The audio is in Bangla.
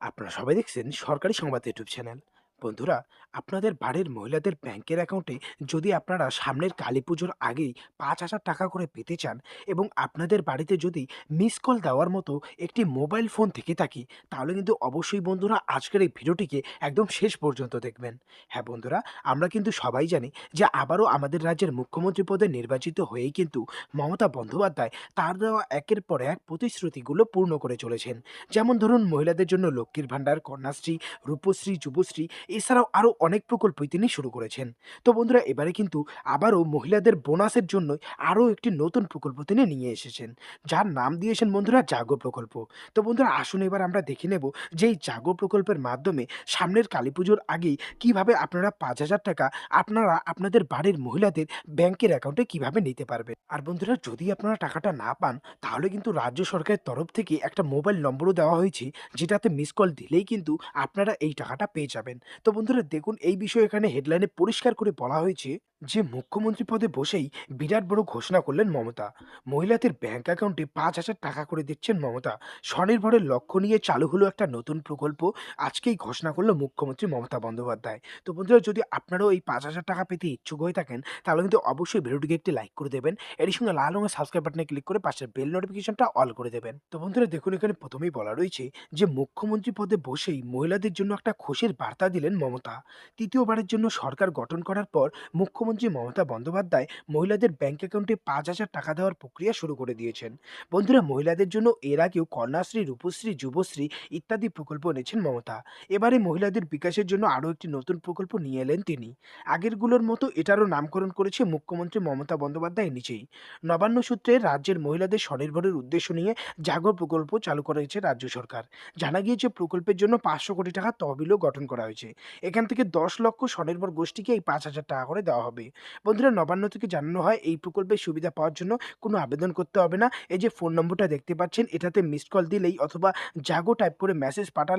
আপনারা সবাই দেখছেন সরকারি সংবাদ ইউটিউব চ্যানেল। বন্ধুরা, আপনাদের বাড়ির মহিলাদের ব্যাংকের অ্যাকাউন্টে যদি আপনারা সামনের কালী পুজোর আগেই ৫,০০০ টাকা করে পেতে চান এবং আপনাদের বাড়িতে যদি মিস কল দেওয়ার মতো একটি মোবাইল ফোন থেকে থাকে, তাহলে কিন্তু অবশ্যই বন্ধুরা আজকের এই ভিডিওটিকে একদম শেষ পর্যন্ত দেখবেন। হ্যাঁ বন্ধুরা, আমরা কিন্তু সবাই জানি যে আবারও আমাদের রাজ্যের মুখ্যমন্ত্রী পদে নির্বাচিত হয়েই কিন্তু মমতা বন্দ্যোপাধ্যায় তার দেওয়া একের পর এক প্রতিশ্রুতিগুলো পূর্ণ করে চলেছেন। যেমন ধরুন, মহিলাদের জন্য লক্ষ্মীর ভাণ্ডার, কন্যাশ্রী, রূপশ্রী, যুবশ্রী এছাড়াও আরও অনেক প্রকল্পই তিনি শুরু করেছেন। তো বন্ধুরা, এবারে কিন্তু আবারও মহিলাদের বোনাসের জন্য আরও একটি নতুন প্রকল্প তিনি নিয়ে এসেছেন, যার নাম দিয়েছেন বন্ধুরা জাগো প্রকল্প। তো বন্ধুরা, আসুন এবার আমরা দেখে নেব যে এই জাগো প্রকল্পের মাধ্যমে সামনের কালীপুজোর আগেই কিভাবে আপনারা ৫,০০০ টাকা আপনারা আপনাদের বাড়ির মহিলাদের ব্যাংকের অ্যাকাউন্টে কিভাবে নিতে পারবেন। আর বন্ধুরা, যদি আপনারা টাকাটা না পান, তাহলে কিন্তু রাজ্য সরকারের তরফ থেকে একটা মোবাইল নম্বরও দেওয়া হয়েছে, যেটাতে মিস কল দিলেই কিন্তু আপনারা এই টাকাটা পেয়ে যাবেন। তো বন্ধুরা দেখুন, এই বিষয়ে এখানে হেডলাইনে পরিষ্কার করে বলা হয়েছে যে মুখ্যমন্ত্রী পদে বসেই বিরাট বড় ঘোষণা করলেন মমতা। মহিলাদের ব্যাংক অ্যাকাউন্টে ৫,০০০ টাকা করে দিচ্ছেন মমতা। স্বনির্ভরের লক্ষ্য নিয়ে চালু হলো একটা নতুন প্রকল্প। আজকেই ঘোষণা করলো মুখ্যমন্ত্রী মমতা বন্দ্যোপাধ্যায়। তো বন্ধুরা, যদি আপনারাও এই ৫,০০০ টাকা পেতে ইচ্ছুক হয়ে থাকেন, তাহলে কিন্তু অবশ্যই ভিডিওটিকে একটি লাইক করে দেবেন। এরই সঙ্গে লাল রঙের সাবস্ক্রাইব বাটনে ক্লিক করে পাশের বেল নোটিফিকেশনটা অল করে দেবেন। তো বন্ধুরা দেখুন, এখানে প্রথমেই বলা রয়েছে যে মুখ্যমন্ত্রী পদে বসেই মহিলাদের জন্য একটা খুশির বার্তা দিলেন মমতা। তৃতীয়বারের জন্য সরকার গঠন করার পর মুখ্যমন্ত্রী মমতা বন্দ্যোপাধ্যায় মহিলাদের ব্যাংক অ্যাকাউন্টে ৫,০০০ টাকা দেওয়ার প্রক্রিয়া শুরু করে দিয়েছেন। বন্ধুরা, মহিলাদের জন্য এর আগেও কন্যাশ্রী, রূপশ্রী, যুবশ্রী ইত্যাদি প্রকল্প এনেছেন মমতা। এবারে মহিলাদের বিকাশের জন্য আরও একটি নতুন প্রকল্প নিয়ে এলেন তিনি। আগেরগুলোর মতো এটারও নামকরণ করেছে মুখ্যমন্ত্রী মমতা বন্দ্যোপাধ্যায় নিজেই। নবান্ন সূত্রে রাজ্যের মহিলাদের স্বনির্ভরের উদ্দেশ্য নিয়ে জাগর প্রকল্প চালু করেছে রাজ্য সরকার। জানা গিয়েছে প্রকল্পের জন্য ৫০০ কোটি টাকা তহবিলও গঠন করা হয়েছে। এখান থেকে ১০ লক্ষ স্বনির্ভর গোষ্ঠীকে এই ৫,০০০ টাকা করে দেওয়া হবে। বন্ধুরা, নবান্ন থেকে জানানো হয় এই প্রকল্পের সুবিধা পাওয়ার জন্য কোনো আবেদন করতে হবে না। এই যে ফোন নম্বরটা দেখতে পাচ্ছেন, এটাতে মিসড কল দিলেই অথবা জাগো টাইপ করে মেসেজ পাঠালে